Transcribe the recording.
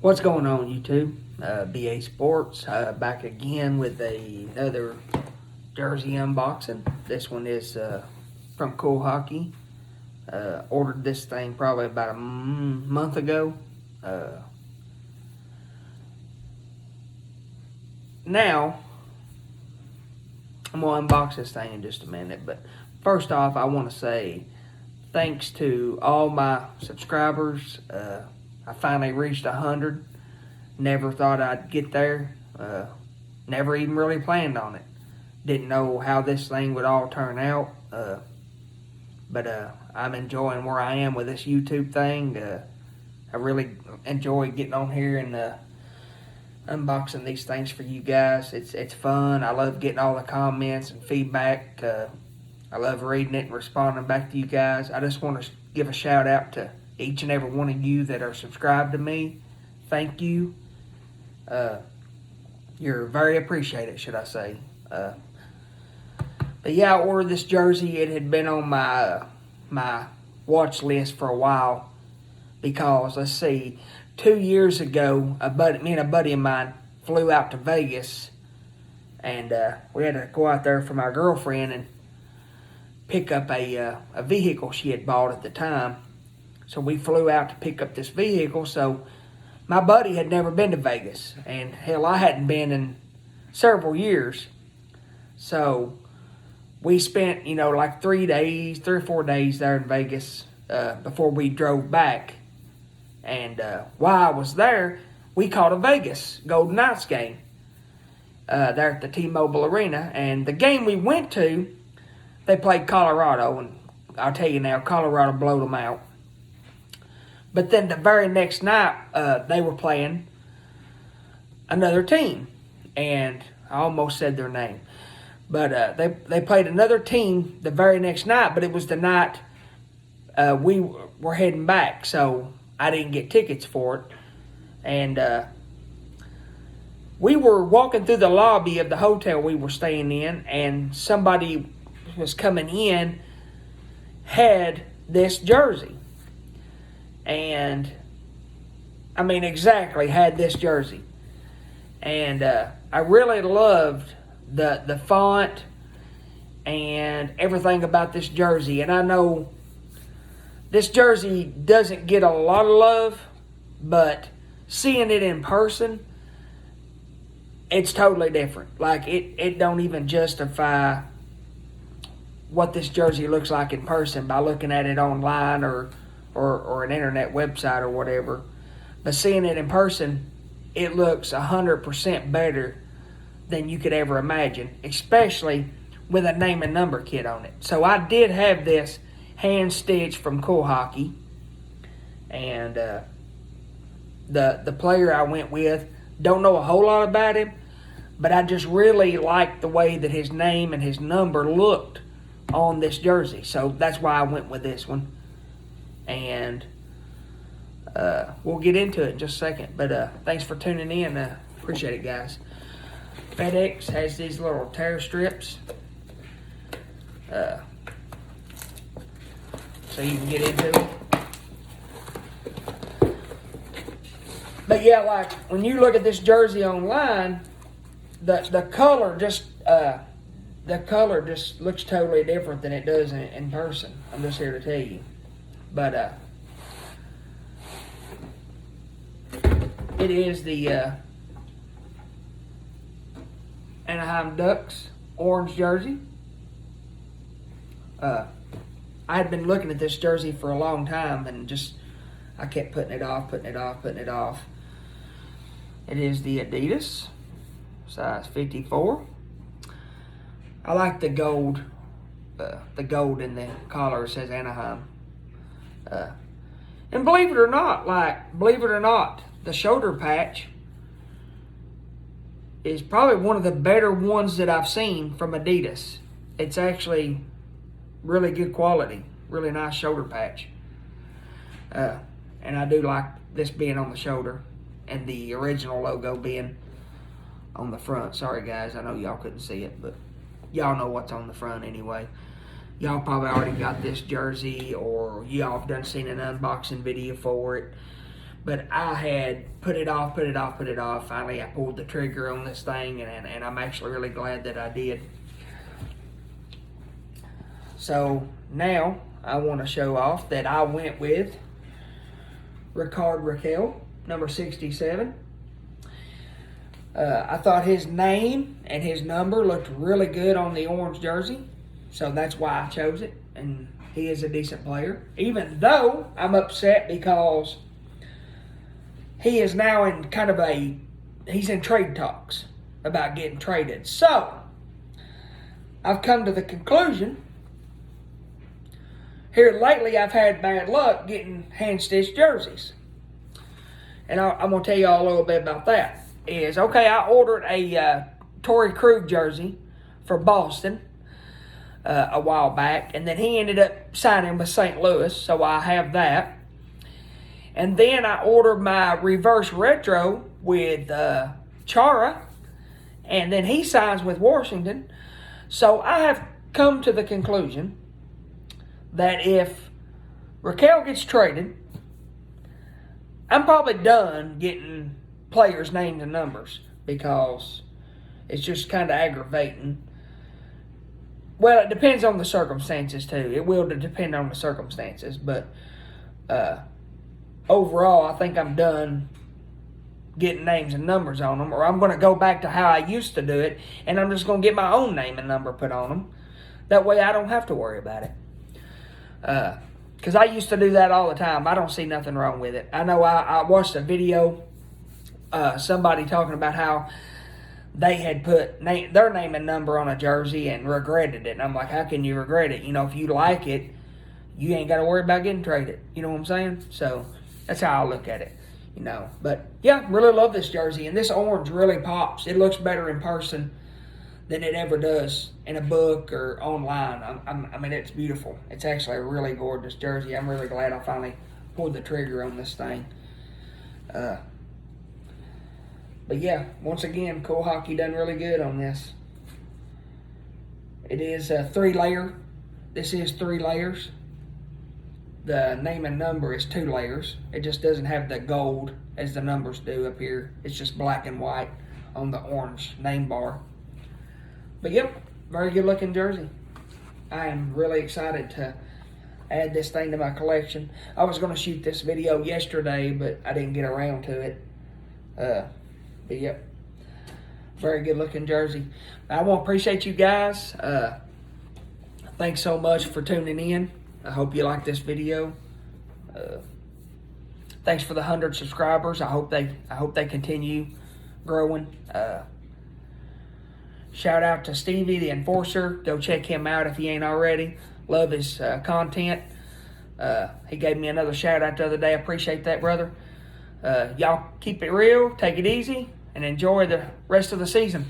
What's going on, YouTube? BA Sports back again with another jersey unboxing. This one is from Cool Hockey. Ordered this thing probably about a month ago. Now, I'm going to unbox this thing in just a minute. But first off, I want to say thanks to all my subscribers. I finally reached 100. Never thought I'd get there. Never even really planned on it. Didn't know how this thing would all turn out. But I'm enjoying where I am with this YouTube thing. I really enjoy getting on here and unboxing these things for you guys. It's fun. I love getting all the comments and feedback. I love reading it and responding back to you guys. I just want to give a shout out to each and every one of you that are subscribed to me. Thank you. You're very appreciated, should I say. But yeah, I ordered this jersey. It had been on my watch list for a while because, let's see, 2 years ago, me and a buddy of mine flew out to Vegas, and we had to go out there for my girlfriend and pick up a vehicle she had bought at the time. So we flew out to pick up this vehicle. So my buddy had never been to Vegas, and hell, I hadn't been in several years. So we spent, like 3 or 4 days there in Vegas before we drove back. And while I was there, we caught a Vegas Golden Knights game there at the T-Mobile Arena. And the game we went to, they played Colorado, and I'll tell you now, Colorado blowed them out. But then the very next night, they were playing another team, and I almost said their name. But they played another team the very next night, but it was the night we were heading back, so I didn't get tickets for it. And we were walking through the lobby of the hotel we were staying in, and somebody was coming in, had this jersey. And, I mean, exactly, had this jersey. And I really loved the font and everything about this jersey. And I know this jersey doesn't get a lot of love, but seeing it in person, it's totally different. Like, it don't even justify what this jersey looks like in person by looking at it online or an internet website or whatever. But seeing it in person, it looks 100% better than you could ever imagine, especially with a name and number kit on it. So I did have this hand stitched from Cool Hockey, and the player I went with, don't know a whole lot about him, but I just really liked the way that his name and his number looked on this jersey. So that's why I went with this one. And we'll get into it in just a second. But thanks for tuning in. Appreciate it, guys. FedEx has these little tear strips. So you can get into it. But yeah, like when you look at this jersey online, the color just looks totally different than it does in person. I'm just here to tell you. But it is the Anaheim Ducks orange jersey. I had been looking at this jersey for a long time, and I kept putting it off. It is the Adidas, size 54. I like the gold. The gold in the collar says Anaheim. And believe it or not, the shoulder patch is probably one of the better ones that I've seen from Adidas. It's actually really good quality, really nice shoulder patch. And I do like this being on the shoulder and the original logo being on the front. Sorry guys, I know y'all couldn't see it, but y'all know what's on the front anyway. Y'all probably already got this jersey, or y'all have done seen an unboxing video for it. But I had put it off. Finally, I pulled the trigger on this thing, and I'm actually really glad that I did. So now I want to show off that I went with Ricard Raquel, number 67. I thought his name and his number looked really good on the orange jersey, so that's why I chose it. And he is a decent player, even though I'm upset because he is now in kind of he's in trade talks about getting traded. So I've come to the conclusion here lately I've had bad luck getting hand-stitched jerseys. And I'm going to tell you all a little bit about that. I ordered a Torrey Krug jersey for Boston a while back, and then he ended up signing with St. Louis, so I have that. And then I ordered my reverse retro with Chara, and then he signs with Washington. So I have come to the conclusion that if Raquel gets traded, I'm probably done getting players' names and numbers because it's just kind of aggravating. Well, it depends on the circumstances too. It will depend on the circumstances, but overall, I think I'm done getting names and numbers on them, or I'm going to go back to how I used to do it, and I'm just going to get my own name and number put on them. That way I don't have to worry about it. Because I used to do that all the time. I don't see nothing wrong with it. I know I watched a video, somebody talking about how they had put their name and number on a jersey and regretted it. And I'm like, how can you regret it? You know, if you like it, you ain't got to worry about getting traded. You know what I'm saying? So that's how I look at it. You know, but yeah, really love this jersey, and this orange really pops. It looks better in person than it ever does in a book or online. I mean, it's beautiful. It's actually a really gorgeous jersey. I'm really glad I finally pulled the trigger on this thing. But yeah, once again, Cool Hockey done really good on this. It is a 3-layer. This is 3 layers. The name and number is 2 layers. It just doesn't have the gold as the numbers do up here. It's just black and white on the orange name bar. But yep, very good looking jersey. I am really excited to add this thing to my collection. I was going to shoot this video yesterday, but I didn't get around to it. But yep, very good looking jersey. I want to appreciate you guys. Thanks so much for tuning in. I hope you like this video. Thanks for the 100 subscribers. I hope they continue growing. Shout out to Stevie the Enforcer. Go check him out if you ain't already. Love his content. He gave me another shout out the other day. I appreciate that, brother. Y'all keep it real, take it easy, and enjoy the rest of the season.